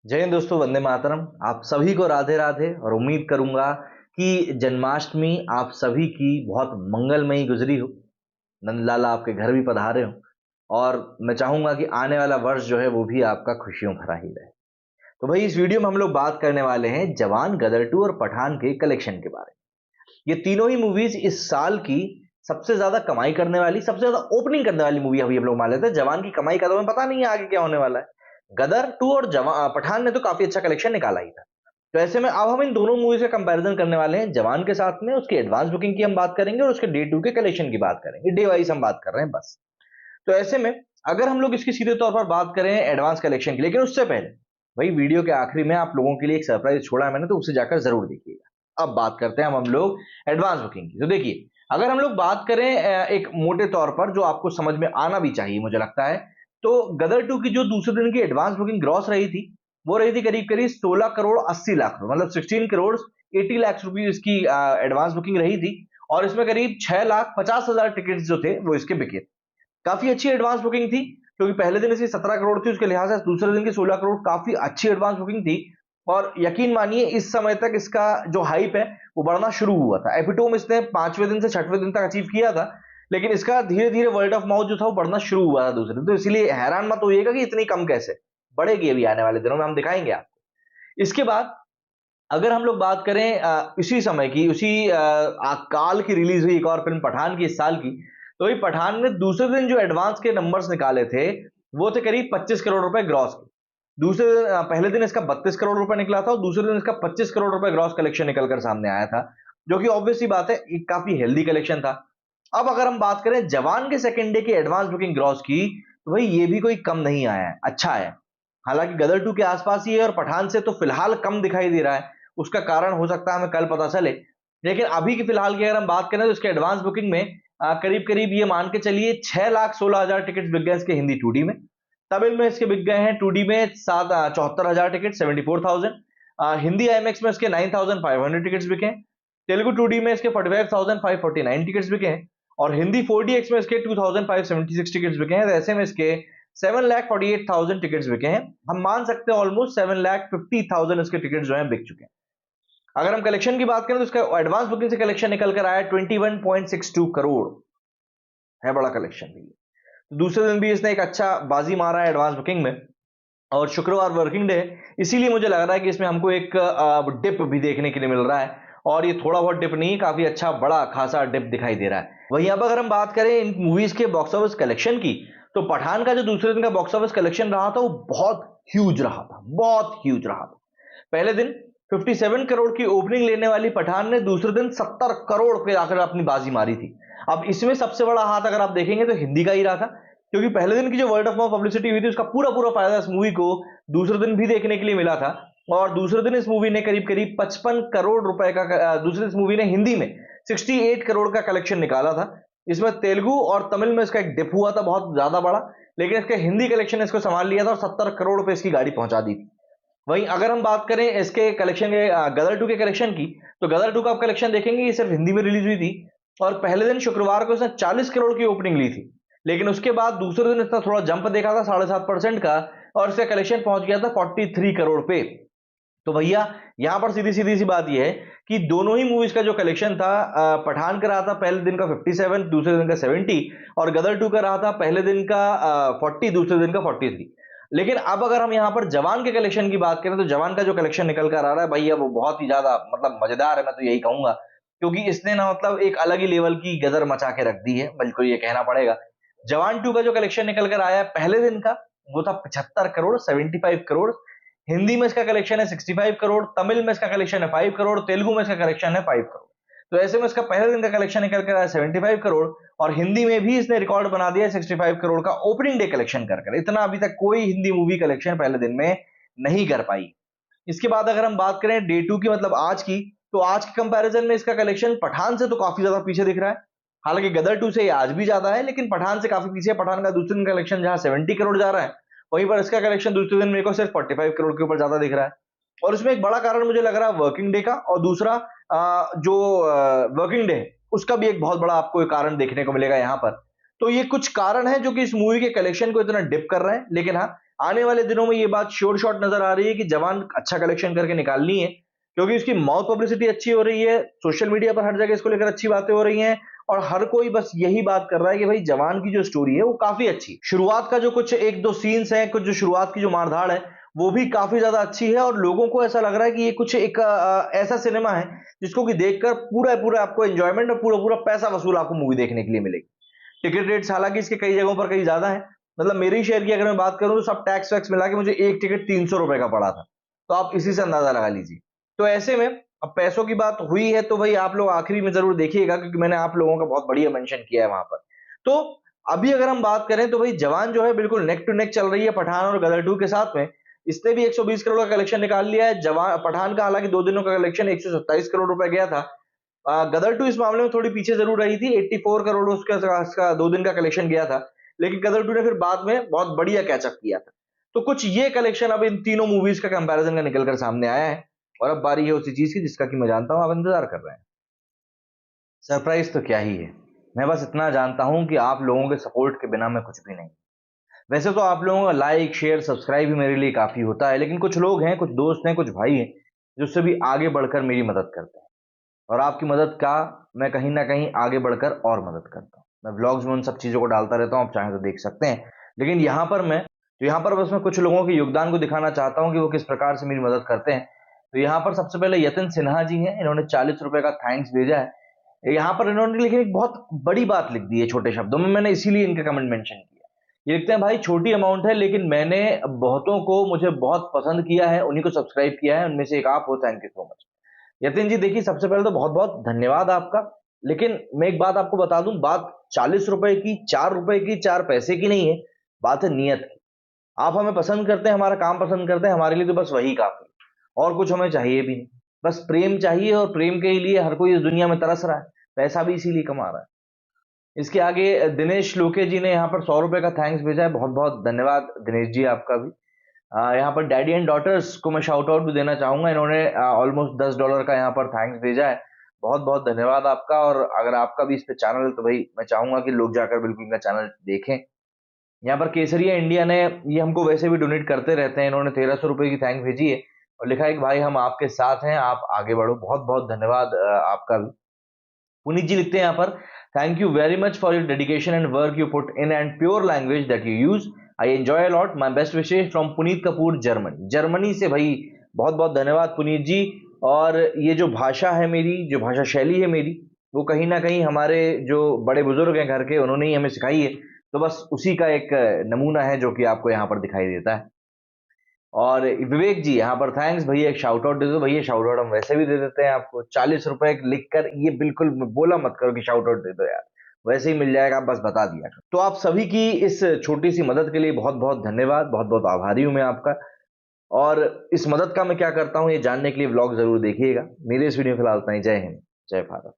जय हिंद दोस्तों, वंदे मातरम। आप सभी को राधे राधे और उम्मीद करूंगा कि जन्माष्टमी आप सभी की बहुत मंगलमयी गुजरी हो। नंदलाला आपके घर भी पधारे हो और मैं चाहूंगा कि आने वाला वर्ष जो है वो भी आपका खुशियों भरा ही रहे। तो भाई इस वीडियो में हम लोग बात करने वाले हैं जवान, गदर 2 और पठान के कलेक्शन के बारे में। ये तीनों ही मूवीज इस साल की सबसे ज्यादा कमाई करने वाली, सबसे ज्यादा ओपनिंग करने वाली मूवी अभी हम लोग मान लेते हैं। जवान की कमाई का तो हमें पता नहीं है आगे क्या होने वाला है। गदर 2 और पठान ने तो काफी अच्छा कलेक्शन निकाला ही था। तो ऐसे में अब हम इन दोनों मूवीज का कंपैरिजन करने वाले हैं जवान के साथ में। उसकी एडवांस बुकिंग की हम बात करेंगे और उसके डे 2 के कलेक्शन की बात करेंगे। डे वाइज हम बात कर रहे हैं बस। तो ऐसे में अगर हम लोग इसकी सीधे तौर पर बात करें एडवांस कलेक्शन की, लेकिन उससे पहले भाई वीडियो के आखिरी में आप लोगों के लिए एक सरप्राइज छोड़ा है मैंने, तो उसे जाकर जरूर देखिएगा। अब बात करते हैं हम लोग एडवांस बुकिंग की। तो देखिए, अगर हम लोग बात करें एक मोटे तौर पर जो आपको समझ में आना भी चाहिए मुझे लगता है, तो गदर 2 की जो दूसरे दिन की एडवांस बुकिंग ग्रॉस रही थी वो रही थी करीब करीब 16 करोड़ 80 लाख रुपए, मतलब 16 करोड़ 80 लाख रुपए इसकी एडवांस बुकिंग रही थी। और इसमें करीब 6 लाख 50 हजार टिकट जो थे वो इसके बिके। काफी अच्छी एडवांस बुकिंग थी, क्योंकि पहले दिन इसकी 17 करोड़ थी, उसके लिहाज से दूसरे दिन की 16 करोड़ काफी अच्छी एडवांस बुकिंग थी। और यकीन मानिए इस समय तक इसका जो हाइप है वो बढ़ना शुरू हुआ था। एपिटोम इसने 5वें दिन से 6वें दिन तक अचीव किया था, लेकिन इसका धीरे धीरे वर्ल्ड ऑफ माउथ जो था वो बढ़ना शुरू हुआ था दूसरे दिन। तो इसलिए हैरान मत होइएगा कि इतनी कम कैसे बढ़ेगी, अभी आने वाले दिनों में हम दिखाएंगे आपको। इसके बाद अगर हम लोग बात करें इसी समय की, उसी काल की रिलीज हुई एक और फिल्म पठान की इस साल की, तो ये पठान ने दूसरे दिन जो एडवांस के नंबर्स निकाले थे वो थे करीब 25 करोड़ रुपए ग्रॉस के। दूसरे दिन पहले दिन इसका 32 करोड़ रुपए निकला था और दूसरे दिन इसका 25 करोड़ रुपए ग्रॉस कलेक्शन निकलकर सामने आया था, जो कि ऑब्वियसली बात है एक काफी हेल्दी कलेक्शन था। अब अगर हम बात करें जवान के सेकेंड डे की एडवांस बुकिंग ग्रॉस की, तो भाई ये भी कोई कम नहीं आया है, अच्छा है। हालांकि गदर 2 के आसपास ही है और पठान से तो फिलहाल कम दिखाई दे रहा है। उसका कारण हो सकता है हमें कल पता चले, लेकिन अभी की फिलहाल की अगर हम बात करें तो इसके एडवांस बुकिंग में करीब करीब ये मान के चलिए 6,16,000 टिकट बिक गए इसके हिंदी 2D में। तमिल में इसके बिक गए हैं 2D में 74,000 टिकट, 74,000। हिंदी आईएमएक्स में इसके 9,500 टिकट्स बिके हैं। तेलुगु 2D में इसके 45,549 टिकट्स बिके हैं और हिंदी 4DX में इसके 2,576 टिकट्स बिके हैं। तो ऐसे में इसके 7,48,000 टिकट्स बिके हैं। हम मान सकते हैं ऑलमोस्ट 7,50,000 इसके टिकट जो हैं बिक चुके हैं। अगर हम कलेक्शन की बात करें तो इसका एडवांस बुकिंग से कलेक्शन निकल कर आया 21.62 करोड़, है बड़ा कलेक्शन भी। तो दूसरे दिन भी इसने एक अच्छा बाजी मारा है एडवांस बुकिंग में और शुक्रवार वर्किंग डे है, इसीलिए मुझे लग रहा है कि इसमें हमको एक डिप भी देखने के लिए मिल रहा है। और ये थोड़ा बहुत डिप नहीं, काफी अच्छा बड़ा खासा डिप दिखाई दे रहा है। वहीं अब अगर हम बात करें इन मूवीज के बॉक्स ऑफिस कलेक्शन की, तो पठान का जो दूसरे दिन का बॉक्स ऑफिस कलेक्शन रहा था वो बहुत ह्यूज रहा था, बहुत ह्यूज रहा था। पहले दिन 57 करोड़ की ओपनिंग लेने वाली पठान ने दूसरे दिन 70 करोड़ पे आकर अपनी बाजी मारी थी। अब इसमें सबसे बड़ा हाथ अगर आप देखेंगे तो हिंदी का ही रहा था, क्योंकि पहले दिन की जो वर्ल्ड ऑफ माउथ पब्लिसिटी हुई थी उसका पूरा पूरा फायदा इस मूवी को दूसरे दिन भी देखने के लिए मिला था। और दूसरे दिन इस मूवी ने करीब करीब 55 करोड़ रुपए का दूसरे इस मूवी ने हिंदी में 68 करोड़ का कलेक्शन निकाला था। इसमें तेलुगु और तमिल में इसका एक डिप हुआ था बहुत ज्यादा बड़ा, लेकिन इसका हिंदी कलेक्शन इसको संभाल लिया था और 70 करोड़ रुपए इसकी गाड़ी पहुंचा दी थी। वहीं अगर हम बात करें इसके कलेक्शन के गदर 2 के कलेक्शन की, तो गदर 2 का आप कलेक्शन देखेंगे ये सिर्फ हिंदी में रिलीज हुई थी और पहले दिन शुक्रवार को इसने 40 करोड़ की ओपनिंग ली थी। लेकिन उसके बाद दूसरे दिन इसने थोड़ा जंप देखा था 7.5% का और इसका कलेक्शन पहुंच गया था 43 करोड़ पे। तो भैया यहां पर सीधी सीधी सी बात यह है कि दोनों ही मूवीज का जो कलेक्शन था, पठान का रहा था पहले दिन का 57, दूसरे दिन का 70 और गदर 2 का रहा था पहले दिन का 40, दूसरे दिन का 43। लेकिन अब अगर हम यहां पर जवान के कलेक्शन की बात करें तो जवान का जो कलेक्शन निकल कर आ रहा है भैया वो बहुत ही ज्यादा मतलब मजेदार है, मैं तो यही कहूंगा। क्योंकि इसने ना मतलब एक अलग ही लेवल की गदर मचा के रख दी है, बिल्कुल ये कहना पड़ेगा। जवान 2 का जो कलेक्शन निकल कर आया है पहले दिन का वो था 75 करोड़, 75 करोड़। हिंदी में इसका कलेक्शन है 65 करोड़, तमिल में इसका कलेक्शन है 5 करोड़, तेलुगु में इसका कलेक्शन है 5 करोड़। तो ऐसे में इसका पहले दिन का कलेक्शन निकल कर आया 75 करोड़ और हिंदी में भी इसने रिकॉर्ड बना दिया 65 करोड़ का ओपनिंग डे कलेक्शन कर। इतना अभी तक कोई हिंदी मूवी कलेक्शन पहले दिन में नहीं कर पाई। इसके बाद अगर हम बात करें डे 2 की, मतलब आज की, तो आज के कंपैरिजन में इसका कलेक्शन पठान से तो काफी ज्यादा पीछे दिख रहा है। हालांकि गदर 2 से ये आज भी ज्यादा है, लेकिन पठान से काफी पीछे है। पठान का दूसरे दिन कलेक्शन जहां 70 करोड़ जा रहा है, वहीं पर इसका कलेक्शन दूसरे दिन मेरे को सिर्फ 45 करोड़ के ऊपर ज्यादा दिख रहा है। और इसमें एक बड़ा कारण मुझे लग रहा है वर्किंग डे का, और दूसरा जो वर्किंग डे है उसका भी एक बहुत बड़ा आपको एक कारण देखने को मिलेगा यहाँ पर। तो ये कुछ कारण है जो कि इस मूवी के कलेक्शन को इतना डिप कर रहे हैं। लेकिन हाँ, आने वाले दिनों में ये बात श्योर शॉट नजर आ रही है कि जवान अच्छा कलेक्शन करके निकालनी है, क्योंकि उसकी माउथ पब्लिसिटी अच्छी हो रही है, सोशल मीडिया पर हर जगह इसको लेकर अच्छी बातें हो रही हैं, और हर कोई बस यही बात कर रहा है कि भाई जवान की जो स्टोरी है वो काफी अच्छी है। शुरुआत का जो कुछ एक दो सीन्स हैं, कुछ जो शुरुआत की जो मारधाड़ है वो भी काफी ज्यादा अच्छी है, और लोगों को ऐसा लग रहा है कि ये कुछ एक ऐसा सिनेमा है जिसको कि देखकर पूरा पूरा आपको एंजॉयमेंट और पूरा पूरा पैसा वसूल आपको मूवी देखने के लिए मिलेगी। टिकट रेट्स हालांकि इसके कई जगहों पर कहीं ज्यादा है, मतलब मेरे शहर की अगर मैं बात करूं तो सब टैक्स वैक्स मिला के मुझे एक टिकट 300 रुपए का पड़ा था, तो आप इसी से अंदाजा लगा लीजिए। तो ऐसे में अब पैसों की बात हुई है तो भाई आप लोग आखिरी में जरूर देखिएगा, क्योंकि मैंने आप लोगों का बहुत बढ़िया मेंशन किया है वहां पर। तो अभी अगर हम बात करें तो भाई जवान जो है बिल्कुल नेक टू नेक चल रही है पठान और गदर 2 के साथ में। इसने भी 120 करोड़ का कलेक्शन निकाल लिया है। जवान पठान का हालांकि 2 दिनों का कलेक्शन 127 करोड़ रुपए गया था। गदर 2 इस मामले में थोड़ी पीछे जरूर रही थी, 84 करोड़ उसका 2 दिन का कलेक्शन गया था, लेकिन गदर 2 ने फिर बाद में बहुत बढ़िया कैचअप किया था। तो कुछ ये कलेक्शन अब इन तीनों मूवीज का कंपैरिजन का निकल कर सामने आया है, और अब बारी है उसी चीज की जिसका कि मैं जानता हूं आप इंतजार कर रहे हैं। सरप्राइज तो क्या ही है, मैं बस इतना जानता हूं कि आप लोगों के सपोर्ट के बिना मैं कुछ भी नहीं। वैसे तो आप लोगों का लाइक शेयर सब्सक्राइब ही मेरे लिए काफी होता है, लेकिन कुछ लोग हैं, कुछ दोस्त हैं, कुछ भाई हैं जो उससे भी आगे बढ़कर मेरी मदद करते हैं, और आपकी मदद का मैं कहीं ना कहीं आगे बढ़कर और मदद करता हूँ। मैं व्लॉग्स में उन सब चीज़ों को डालता रहता हूँ, आप चाहें तो देख सकते हैं, लेकिन यहाँ पर बस मैं कुछ लोगों के योगदान को दिखाना चाहता हूँ कि वो किस प्रकार से मेरी मदद करते हैं। तो यहाँ पर सबसे पहले यतिन सिन्हा जी हैं, इन्होंने 40 रुपए का थैंक्स भेजा है। यहाँ पर इन्होंने लेकिन एक बहुत बड़ी बात लिख दी है छोटे शब्दों में, मैंने इसीलिए इनका कमेंट मेंशन किया। ये लिखते हैं, भाई छोटी अमाउंट है लेकिन मैंने बहुतों को मुझे बहुत पसंद किया है, उन्हीं को सब्सक्राइब किया है, उनमें से एक आप हो, thank you so much. Yatin ji देखिए, सबसे पहले तो बहुत बहुत धन्यवाद आपका, लेकिन मैं एक बात आपको बता दूं, बात 40 रुपए की, 4 रुपए की, 4 पैसे की नहीं है, बात है नियत की। आप हमें पसंद करते हैं, हमारा काम पसंद करते हैं, हमारे लिए तो बस वही काफी है, और कुछ हमें चाहिए भी नहीं। बस प्रेम चाहिए, और प्रेम के लिए हर कोई इस दुनिया में तरस रहा है, पैसा भी इसीलिए कमा रहा है। इसके आगे दिनेश लोके जी ने यहाँ पर 100 रुपए का थैंक्स भेजा है, बहुत बहुत धन्यवाद दिनेश जी आपका भी। यहाँ पर डैडी एंड डॉटर्स को मैं शाउट आउट भी देना चाहूंगा, इन्होंने ऑलमोस्ट $10 का यहाँ पर थैंक्स भेजा है, बहुत बहुत धन्यवाद आपका। और अगर आपका भी इस पे चैनल है तो भाई मैं चाहूंगा कि लोग जाकर बिल्कुल इनका चैनल देखें। यहाँ पर केसरिया इंडिया ने, ये हमको वैसे भी डोनेट करते रहते हैं, इन्होंने 1300 रुपए की थैंक भेजी है और लिखा है कि भाई हम आपके साथ हैं, आप आगे बढ़ो। बहुत बहुत धन्यवाद आपका भी। पुनीत जी लिखते हैं यहाँ पर, thank you very much for your dedication and work you put in and pure language that you use, I enjoy a lot, my best wishes from Puneet Kapoor Germany. Germany से भाई बहुत बहुत धन्यवाद पुनीत जी। और ये जो भाषा है मेरी, जो भाषा शैली है मेरी, वो कहीं ना कहीं हमारे जो बड़े बुजुर्ग हैं घर के, उन्होंने ही हमें सिखाई है, तो बस उसी का एक नमूना है जो कि आपको यहाँ पर दिखाई देता है। और विवेक जी यहाँ पर, थैंक्स भैया, एक शाउट आउट दे दो भैया। शाउट आउट हम वैसे भी दे देते हैं आपको, 40 रुपए लिखकर, ये बिल्कुल बोला मत करो कि शाउट आउट दे दो यार, वैसे ही मिल जाएगा, आप बस बता दिया करो। तो आप सभी की इस छोटी सी मदद के लिए बहुत बहुत धन्यवाद, बहुत बहुत आभारी हूं मैं आपका। और इस मदद का मैं क्या करता हूं ये जानने के लिए व्लॉग जरूर देखिएगा। मेरे इस वीडियो में फिलहाल इतना ही। जय हिंद, जय भारत।